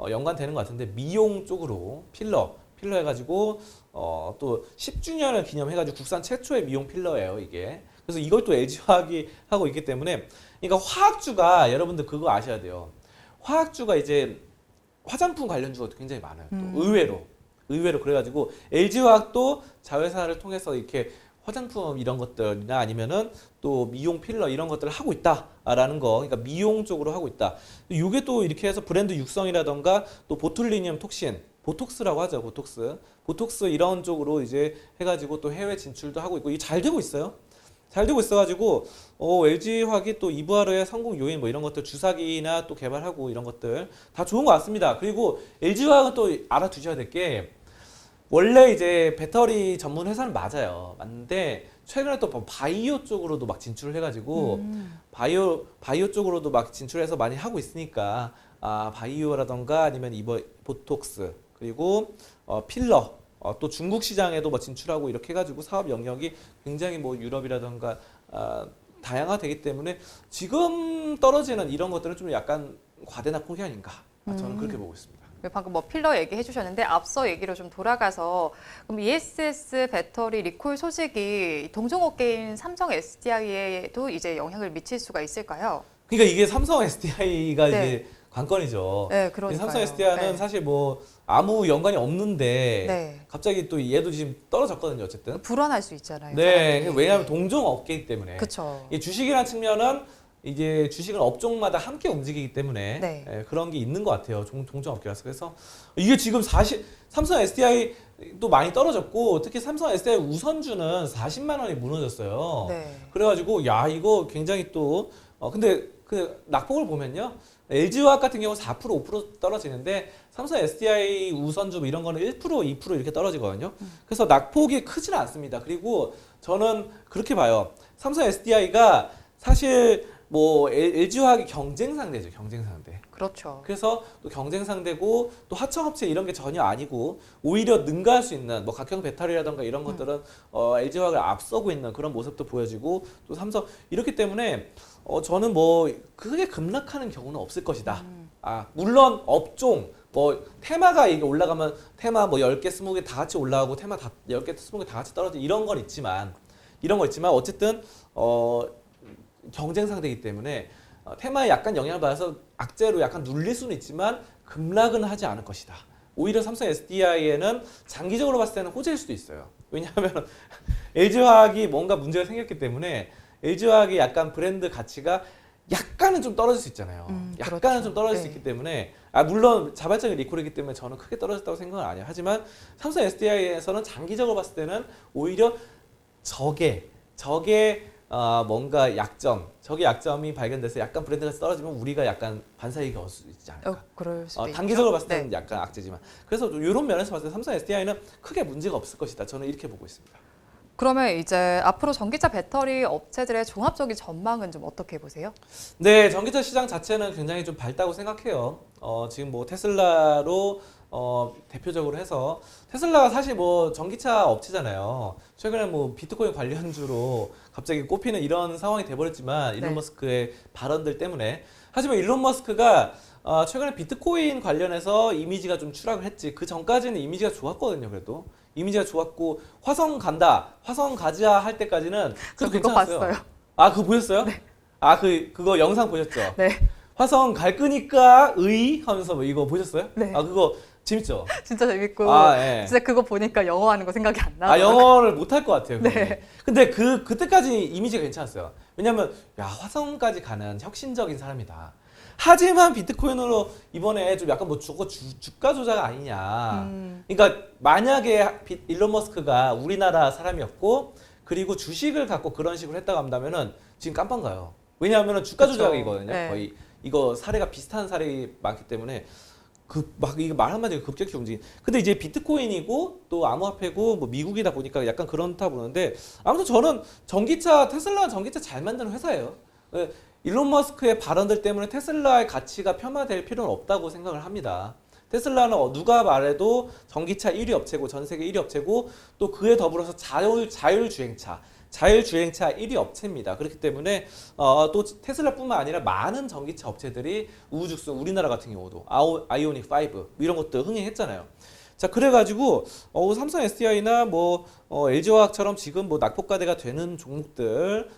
연관되는 것 같은데 미용 쪽으로 필러 해가지고 또 10주년을 기념해가지고 국산 최초의 미용 필러예요, 이게. 그래서 이걸 또 LG화학이 하고 있기 때문에 그러니까 화학주가 여러분들 그거 아셔야 돼요. 화학주가 이제 화장품 관련주가 굉장히 많아요. 또 의외로 그래가지고 LG화학도 자회사를 통해서 이렇게 화장품 이런 것들이나 아니면은 또 미용 필러 이런 것들을 하고 있다라는 거. 그러니까 미용 쪽으로 하고 있다. 이게 또 이렇게 해서 브랜드 육성이라던가 또 보툴리늄 톡신 보톡스라고 하죠. 보톡스 이런 쪽으로 이제 해가지고 또 해외 진출도 하고 있고 이게 잘 되고 있어요. 잘 되고 있어가지고 LG화학이 또 EVR의 성공 요인 뭐 이런 것들 주사기나 또 개발하고 이런 것들 다 좋은 것 같습니다. 그리고 LG화학은 또 알아두셔야 될 게 원래 이제 배터리 전문 회사는 맞는데 최근에 또 바이오 쪽으로도 막 진출을 해가지고 바이오 쪽으로도 막 진출해서 많이 하고 있으니까 바이오라던가 아니면 보톡스 그리고 필러 또 중국 시장에도 뭐 진출하고 이렇게 해가지고 사업 영역이 굉장히 뭐 유럽이라던가 다양화되기 때문에 지금 떨어지는 이런 것들은 좀 약간 과대나 포기 아닌가 저는 그렇게 보고 있습니다. 방금 뭐 필러 얘기해 주셨는데 앞서 얘기로 좀 돌아가서 그럼 ESS 배터리 리콜 소식이 동종업계인 삼성 SDI에도 이제 영향을 미칠 수가 있을까요? 그러니까 이게 삼성 SDI가 네. 이제 관건이죠. 네, 그러니까요. 삼성 SDI는 네. 사실 뭐 아무 연관이 없는데 네. 갑자기 또 얘도 지금 떨어졌거든요. 어쨌든. 불안할 수 있잖아요. 네, 사람들이. 왜냐하면 동종업계이기 때문에. 그렇죠. 이 주식이라는 측면은 이제 주식은 업종마다 함께 움직이기 때문에 네. 그런 게 있는 것 같아요. 동종업계라서. 그래서 이게 지금 삼성 SDI도 많이 떨어졌고 특히 삼성 SDI 우선주는 40만 원이 무너졌어요. 네. 그래가지고 야 이거 굉장히 또 근데 그 낙폭을 보면요. LG화학 같은 경우 4% 5% 떨어지는데 삼성 SDI 우선주 뭐 이런 거는 1% 2% 이렇게 떨어지거든요. 그래서 낙폭이 크지는 않습니다. 그리고 저는 그렇게 봐요. 삼성 SDI가 사실 뭐 LG화학이 경쟁 상대죠. 경쟁 상대. 그렇죠. 그래서 또 경쟁 상대고 또 하청업체 이런 게 전혀 아니고 오히려 능가할 수 있는 뭐 각형 배터리라던가 이런 것들은 LG화학을 앞서고 있는 그런 모습도 보여지고 또 삼성 이렇기 때문에 저는 뭐 크게 급락하는 경우는 없을 것이다. 물론 업종 뭐 테마가 이게 올라가면 테마 뭐 10개 20개 다 같이 올라가고 테마 다 10개 20개 다 같이 떨어지고 이런 거 있지만 어쨌든 경쟁 상대이기 때문에 테마에 약간 영향을 받아서 악재로 약간 눌릴 수는 있지만 급락은 하지 않을 것이다. 오히려 삼성 SDI에는 장기적으로 봤을 때는 호재일 수도 있어요. 왜냐하면 LG화학이 뭔가 문제가 생겼기 때문에 LG화학이 약간 브랜드 가치가 약간은 좀 떨어질 수 있잖아요. 약간은 그렇죠. 좀 떨어질 수 네. 있기 때문에 물론 자발적인 리콜이기 때문에 저는 크게 떨어졌다고 생각은 안 해요. 하지만 삼성 SDI에서는 장기적으로 봤을 때는 오히려 적의 뭔가 적의 약점이 발견돼서 약간 브랜드가 떨어지면 우리가 약간 반사이익이 얻을 수 있지 않을까. 그럴 수도 있죠. 단기적으로 봤을 때는 네. 약간 악재지만 그래서 이런 면에서 봤을 때 삼성 SDI는 크게 문제가 없을 것이다. 저는 이렇게 보고 있습니다. 그러면 이제 앞으로 전기차 배터리 업체들의 종합적인 전망은 좀 어떻게 보세요? 네, 전기차 시장 자체는 굉장히 좀 밝다고 생각해요. 지금 뭐 테슬라로 대표적으로 해서 테슬라가 사실 뭐 전기차 업체잖아요. 최근에 뭐 비트코인 관련주로 갑자기 꼽히는 이런 상황이 돼버렸지만 일론 네. 머스크의 발언들 때문에. 하지만 일론 머스크가 최근에 비트코인 관련해서 이미지가 좀 추락을 했지. 그 전까지는 이미지가 좋았거든요. 그래도 이미지가 좋았고 화성 간다, 화성 가자 할 때까지는 저 그래도 그거 괜찮았어요. 봤어요. 아, 그거 보셨어요? 네. 그거 영상 보셨죠? 네. 화성 갈 거니까 하면서 뭐 이거 보셨어요? 네. 아, 그거 재밌죠? 진짜 재밌고 예. 진짜 그거 보니까 영어 하는 거 생각이 안 나요. 영어를 못 할 것 같아요. 네. 그게. 근데 그때까지 이미지가 괜찮았어요. 왜냐면 야, 화성까지 가는 혁신적인 사람이다. 하지만 비트코인으로 이번에 좀 약간 뭐 주가 조작 아니냐. 그러니까 만약에 일론 머스크가 우리나라 사람이었고 그리고 주식을 갖고 그런 식으로 했다고 한다면은 지금 깜빵 가요. 왜냐하면 주가 그쵸. 조작이거든요. 네. 거의 이거 사례가 비슷한 사례 많기 때문에 이게 말 한마디로 급격히 움직인. 근데 이제 비트코인이고 또 암호화폐고 뭐 미국이다 보니까 약간 그렇다 보는데 아무튼 저는 테슬라는 전기차 잘 만드는 회사예요. 일론 머스크의 발언들 때문에 테슬라의 가치가 폄하될 필요는 없다고 생각을 합니다. 테슬라는 누가 말해도 전기차 1위 업체고 전 세계 1위 업체고 또 그에 더불어서 자율주행차 1위 업체입니다. 그렇기 때문에 또 테슬라뿐만 아니라 많은 전기차 업체들이 우후죽순 우리나라 같은 경우도 아이오닉 5 이런 것도 흥행했잖아요. 자, 그래가지고 삼성 SDI나 뭐 LG화학처럼 지금 뭐 낙폭과대가 되는 종목들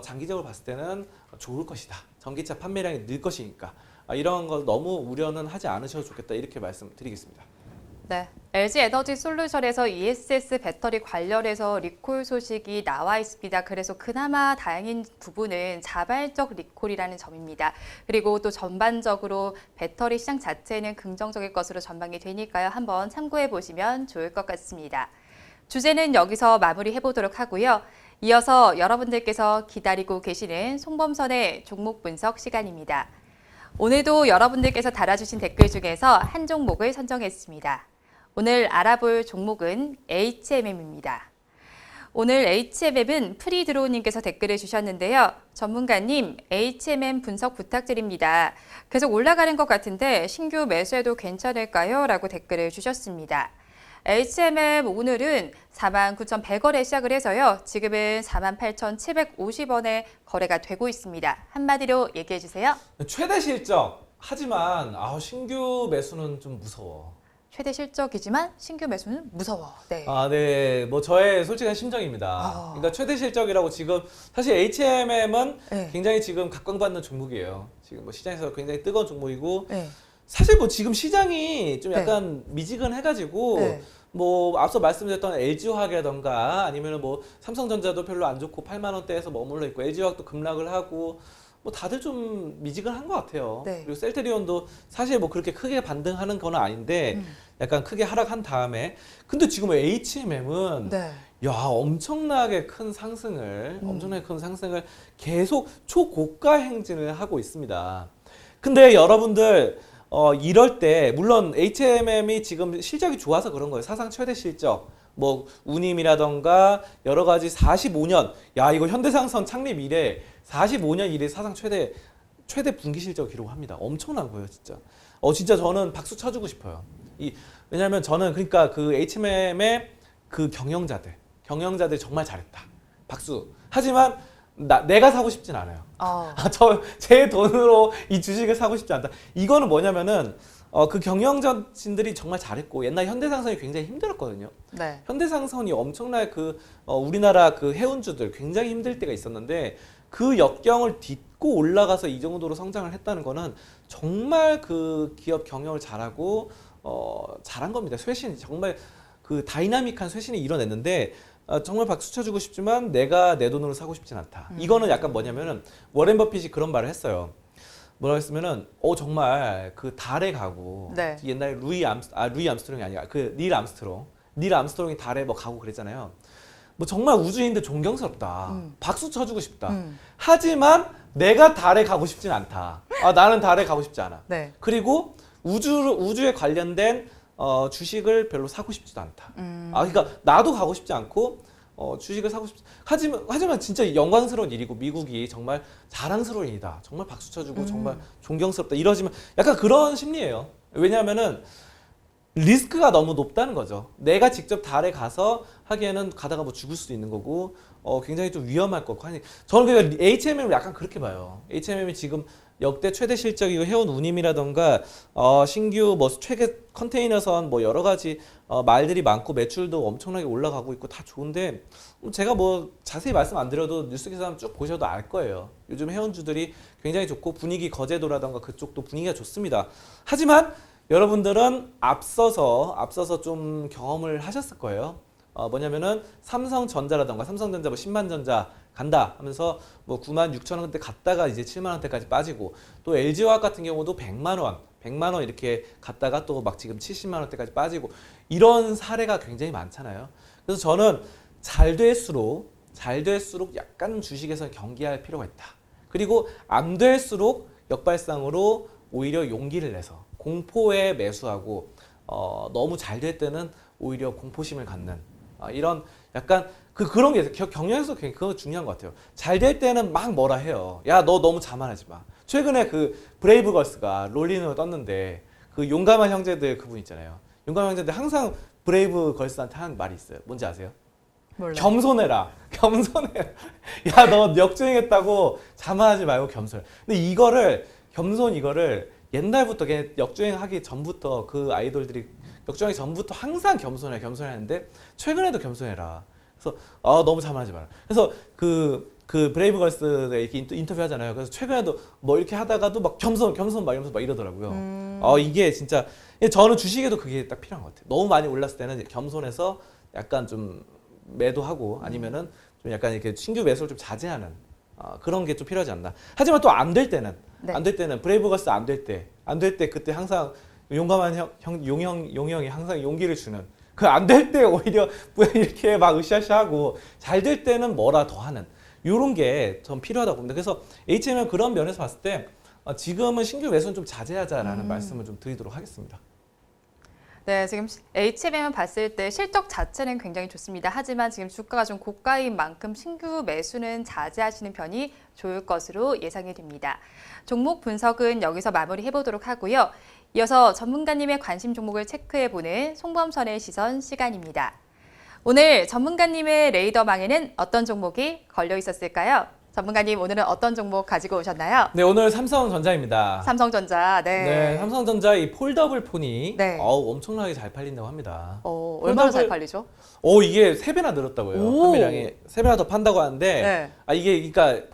장기적으로 봤을 때는 좋을 것이다. 전기차 판매량이 늘 것이니까 이런 거 너무 우려는 하지 않으셔도 좋겠다 이렇게 말씀드리겠습니다. 네, LG 에너지 솔루션에서 ESS 배터리 관련해서 리콜 소식이 나와 있습니다. 그래서 그나마 다행인 부분은 자발적 리콜이라는 점입니다. 그리고 또 전반적으로 배터리 시장 자체는 긍정적일 것으로 전망이 되니까요. 한번 참고해 보시면 좋을 것 같습니다. 주제는 여기서 마무리해 보도록 하고요. 이어서 여러분들께서 기다리고 계시는 송범선의 종목 분석 시간입니다. 오늘도 여러분들께서 달아주신 댓글 중에서 한 종목을 선정했습니다. 오늘 알아볼 종목은 HMM입니다. 오늘 HMM은 프리드로우님께서 댓글을 주셨는데요. 전문가님, HMM 분석 부탁드립니다. 계속 올라가는 것 같은데 신규 매수해도 괜찮을까요? 라고 댓글을 주셨습니다. HMM 오늘은 49,100원에 시작을 해서요. 지금은 48,750원에 거래가 되고 있습니다. 한마디로 얘기해 주세요. 최대 실적 하지만 신규 매수는 좀 무서워. 최대 실적이지만 신규 매수는 무서워. 네. 네. 뭐 저의 솔직한 심정입니다. 그러니까 최대 실적이라고 지금 사실 HMM은 네. 굉장히 지금 각광받는 종목이에요. 지금 뭐 시장에서 굉장히 뜨거운 종목이고 네. 사실 뭐 지금 시장이 좀 네. 약간 미지근해가지고 네. 뭐 앞서 말씀드렸던 LG화학이라던가 아니면은 뭐 삼성전자도 별로 안 좋고 8만 원대에서 머물러 있고 LG화학도 급락을 하고 뭐 다들 좀 미지근한 것 같아요. 네. 그리고 셀트리온도 사실 뭐 그렇게 크게 반등하는 건 아닌데 약간 크게 하락한 다음에 근데 지금 HMM은 네. 엄청나게 큰 상승을 계속 초고가 행진을 하고 있습니다. 근데 여러분들 이럴 때 물론 HMM이 지금 실적이 좋아서 그런 거예요. 사상 최대 실적. 뭐 운임이라던가 여러 가지 45년 이거 현대상선 창립 이래 45년 이래 사상 최대 분기 실적 기록합니다. 엄청난 거예요, 진짜. 진짜 저는 박수 쳐주고 싶어요. 왜냐하면 저는 그러니까 그 HMM의 그 경영자들 정말 잘했다. 박수. 하지만 내가 사고 싶진 않아요. 제 돈으로 이 주식을 사고 싶지 않다. 이거는 뭐냐면은 그 경영진들이 정말 잘했고 옛날 현대상선이 굉장히 힘들었거든요. 네. 현대상선이 엄청나게 우리나라 그 해운주들 굉장히 힘들 때가 있었는데 그 역경을 딛고 올라가서 이 정도로 성장을 했다는 거는 정말 그 기업 경영을 잘하고 잘한 겁니다. 쇄신 정말 그 다이나믹한 쇄신이 일어났는데 정말 박수 쳐주고 싶지만 내가 내 돈으로 사고 싶진 않다. 이거는 약간 뭐냐면은 워렌 버핏이 그런 말을 했어요. 뭐라고 했으면은 정말 그 달에 가고 네. 옛날에 루이 암스트롱이 아니라 그 닐 암스트롱이 달에 뭐 가고 그랬잖아요. 뭐 정말 우주인들 존경스럽다. 박수 쳐주고 싶다. 하지만 내가 달에 가고 싶진 않다. 나는 달에 가고 싶지 않아. 네. 그리고 우주에 관련된 주식을 별로 사고 싶지도 않다. 그러니까 나도 가고 싶지 않고 주식을 사고 하지만 진짜 영광스러운 일이고 미국이 정말 자랑스러운 일이다. 정말 박수 쳐주고 정말 존경스럽다. 이러지만 약간 그런 심리예요. 왜냐하면은 리스크가 너무 높다는 거죠. 내가 직접 달에 가서 하기에는 가다가 뭐 죽을 수도 있는 거고 굉장히 좀 위험할 거고 하니 저는 그러니까 HMM을 약간 그렇게 봐요. HMM이 지금 역대 최대 실적이고 해온 운임이라던가 신규 뭐 최대 컨테이너선 뭐 여러 가지 말들이 많고 매출도 엄청나게 올라가고 있고 다 좋은데 제가 뭐 자세히 말씀 안 드려도 뉴스 기사 한번 쭉 보셔도 알 거예요. 요즘 해운주들이 굉장히 좋고 분위기 거제도라던가 그쪽도 분위기가 좋습니다. 하지만 여러분들은 앞서서 좀 경험을 하셨을 거예요. 뭐냐면은 삼성전자라던가 삼성전자 뭐 10만전자 간다 하면서 뭐 9만 6천 원대 갔다가 이제 7만 원대까지 빠지고 또 LG화학 같은 경우도 100만 원 이렇게 갔다가 또 막 지금 70만 원대까지 빠지고 이런 사례가 굉장히 많잖아요. 그래서 저는 잘 될수록 약간 주식에서 경계할 필요가 있다. 그리고 안 될수록 역발상으로 오히려 용기를 내서 공포에 매수하고 너무 잘 될 때는 오히려 공포심을 갖는 이런 약간 그런 게 경영에서 그거 중요한 것 같아요. 잘 될 때는 막 뭐라 해요. 야, 너 너무 자만하지 마. 최근에 그 브레이브걸스가 롤링을 떴는데 그 용감한 형제들 그분 있잖아요. 용감한 형제들 항상 브레이브걸스한테 하는 말이 있어요. 뭔지 아세요? 몰라요. 겸손해라. 야, 너 역주행했다고 자만하지 말고 겸손해. 근데 이거를 옛날부터 역주행하기 전부터 그 아이돌들이 역주행하기 전부터 항상 겸손해하는데 최근에도 겸손해라. 그래서 너무 자만하지 마라. 그래서 그 브레이브걸스에 이렇게 인터뷰 하잖아요. 그래서 최근에도 뭐 이렇게 하다가도 막 겸손 막 이러면서 막 이러더라고요. 이게 진짜 저는 주식에도 그게 딱 필요한 것 같아요. 너무 많이 올랐을 때는 겸손해서 약간 좀 매도하고 아니면은 좀 약간 이렇게 신규 매수를 좀 자제하는 그런 게 좀 필요하지 않나. 하지만 또 안 될 때는 브레이브걸스 안 될 때 그때 항상 용감한 용형이 항상 용기를 주는 그 안 될 때 오히려 이렇게 막 으쌰으쌰하고 잘 될 때는 뭐라 더 하는 이런 게 전 필요하다고 봅니다. 그래서 HM은 그런 면에서 봤을 때 지금은 신규 매수는 좀 자제하자라는 말씀을 좀 드리도록 하겠습니다. 네, 지금 HMM을 봤을 때 실적 자체는 굉장히 좋습니다. 하지만 지금 주가가 좀 고가인 만큼 신규 매수는 자제하시는 편이 좋을 것으로 예상이 됩니다. 종목 분석은 여기서 마무리해 보도록 하고요. 이어서 전문가님의 관심 종목을 체크해보는 송범선의 시선 시간입니다. 오늘 전문가님의 레이더망에는 어떤 종목이 걸려 있었을까요? 전문가님, 오늘은 어떤 종목 가지고 오셨나요? 네, 오늘 삼성전자입니다. 삼성전자, 네, 삼성전자 이 폴더블 폰이 네. 엄청나게 잘 팔린다고 합니다. 얼마나 잘 팔리죠? 이게 3배나 늘었다고요. 오. 판매량이 3배나 더 판다고 하는데 네. 이게 그러니까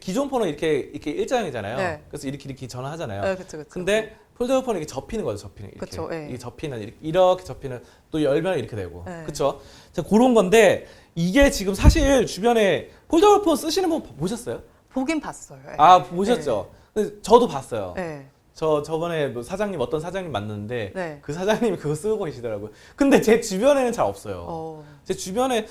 기존 폰은 이렇게 일자형이잖아요. 네. 그래서 이렇게 전화하잖아요. 네, 그쵸. 근데 폴더블 폰은 이렇게 접히는 거죠. 접히는 이렇게. 그쵸, 네. 이게 접히는 이렇게 접히는 또 열면 이렇게 되고. 네. 그렇죠? 그런 건데 이게 지금 사실 주변에 폴더블 폰 쓰시는 분 보셨어요? 보긴 봤어요. 네. 보셨죠? 근데 저도 봤어요. 네. 저번에 뭐 어떤 사장님 만났는데 네. 그 사장님이 그거 쓰고 계시더라고요. 근데 제 주변에는 잘 없어요. 제 주변에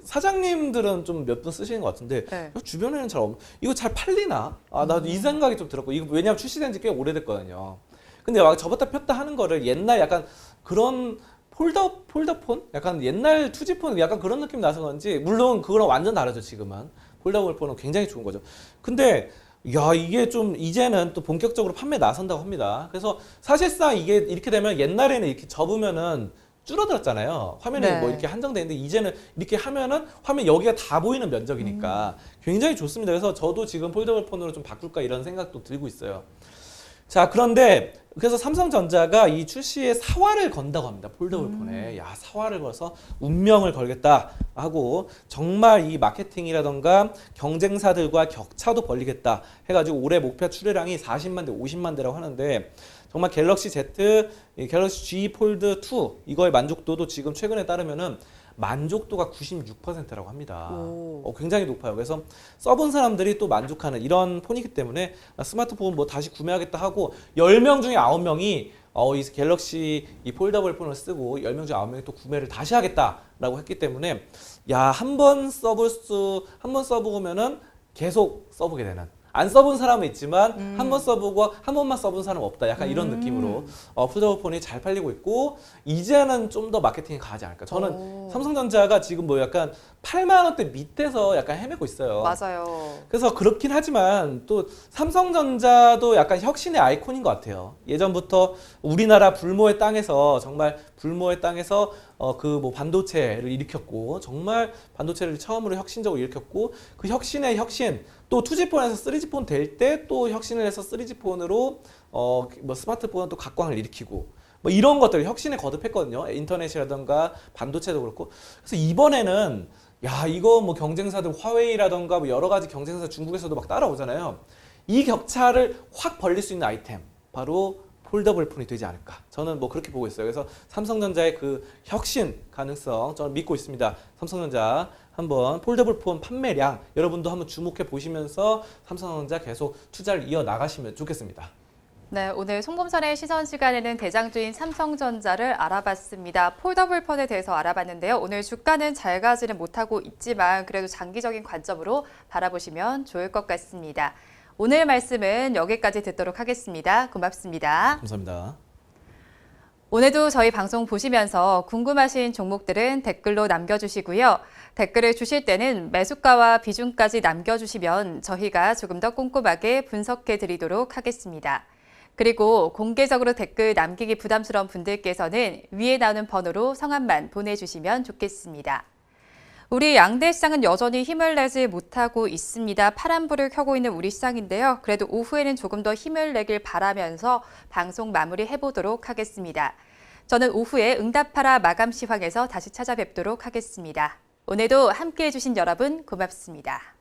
사장님들은 좀 몇 분 쓰시는 것 같은데 네. 주변에는 잘 없. 이거 잘 팔리나? 나도 이 생각이 좀 들었고 이거 왜냐면 출시된 지 꽤 오래됐거든요. 근데 막 접었다 폈다 하는 거를 옛날 약간 그런 폴더폰? 약간 옛날 투지폰 약간 그런 느낌 나서 그런지 물론 그거랑 완전 다르죠 지금은. 폴더블폰은 굉장히 좋은 거죠. 근데 이게 좀 이제는 또 본격적으로 판매 나선다고 합니다. 그래서 사실상 이게 이렇게 되면 옛날에는 이렇게 접으면은 줄어들었잖아요. 화면이 네. 뭐 이렇게 한정돼 있는데 이제는 이렇게 하면은 화면 여기가 다 보이는 면적이니까 굉장히 좋습니다. 그래서 저도 지금 폴더블 폰으로 좀 바꿀까 이런 생각도 들고 있어요. 자, 그런데 그래서 삼성전자가 이 출시에 사활을 건다고 합니다. 폴더블 폰에. 사활을 걸어서 운명을 걸겠다 하고 정말 이 마케팅이라던가 경쟁사들과 격차도 벌리겠다 해가지고 올해 목표 출하량이 40만 대, 50만 대라고 하는데 정말 갤럭시 Z, 갤럭시 G 폴드 2 이거의 만족도도 지금 최근에 따르면은 만족도가 96%라고 합니다. 굉장히 높아요. 그래서 써본 사람들이 또 만족하는 이런 폰이기 때문에 스마트폰 뭐 다시 구매하겠다 하고 10명 중에 9명이 이 갤럭시 이 폴더블 폰을 쓰고 10명 중에 9명이 또 구매를 다시 하겠다라고 했기 때문에 한 번 써보면은 계속 써보게 되는 안 써본 사람은 있지만 한 번 써보고 한 번만 써본 사람은 없다. 약간 이런 느낌으로 폴더블 폰이 잘 팔리고 있고 이제는 좀 더 마케팅이 강하지 않을까. 저는 삼성전자가 지금 뭐 약간 8만 원대 밑에서 약간 헤매고 있어요. 맞아요. 그래서 그렇긴 하지만 또 삼성전자도 약간 혁신의 아이콘인 것 같아요. 예전부터 우리나라 불모의 땅에서 정말 불모의 땅에서 그 뭐 반도체를 일으켰고 정말 반도체를 처음으로 혁신적으로 일으켰고 그 혁신의 혁신 또 2G폰에서 3G폰 될 때 또 혁신을 해서 3G폰으로 뭐 스마트폰은 또 각광을 일으키고 뭐 이런 것들 혁신에 거듭했거든요. 인터넷이라던가 반도체도 그렇고. 그래서 이번에는 야 이거 뭐 경쟁사들 화웨이라던가 뭐 여러 가지 경쟁사 중국에서도 막 따라오잖아요. 이 격차를 확 벌릴 수 있는 아이템 바로 폴더블 폰이 되지 않을까. 저는 뭐 그렇게 보고 있어요. 그래서 삼성전자의 그 혁신 가능성 저는 믿고 있습니다. 삼성전자 한번 폴더블 폰 판매량 여러분도 한번 주목해 보시면서 삼성전자 계속 투자를 이어 나가시면 좋겠습니다. 네, 오늘 송범선의 시선 시간에는 대장주인 삼성전자를 알아봤습니다. 폴더블 폰에 대해서 알아봤는데요. 오늘 주가는 잘 가지는 못하고 있지만 그래도 장기적인 관점으로 바라보시면 좋을 것 같습니다. 오늘 말씀은 여기까지 듣도록 하겠습니다. 고맙습니다. 감사합니다. 오늘도 저희 방송 보시면서 궁금하신 종목들은 댓글로 남겨주시고요. 댓글을 주실 때는 매수가와 비중까지 남겨주시면 저희가 조금 더 꼼꼼하게 분석해 드리도록 하겠습니다. 그리고 공개적으로 댓글 남기기 부담스러운 분들께서는 위에 나오는 번호로 성함만 보내주시면 좋겠습니다. 우리 양대 시장은 여전히 힘을 내지 못하고 있습니다. 파란불을 켜고 있는 우리 시장인데요. 그래도 오후에는 조금 더 힘을 내길 바라면서 방송 마무리해보도록 하겠습니다. 저는 오후에 응답하라 마감 시황에서 다시 찾아뵙도록 하겠습니다. 오늘도 함께해 주신 여러분 고맙습니다.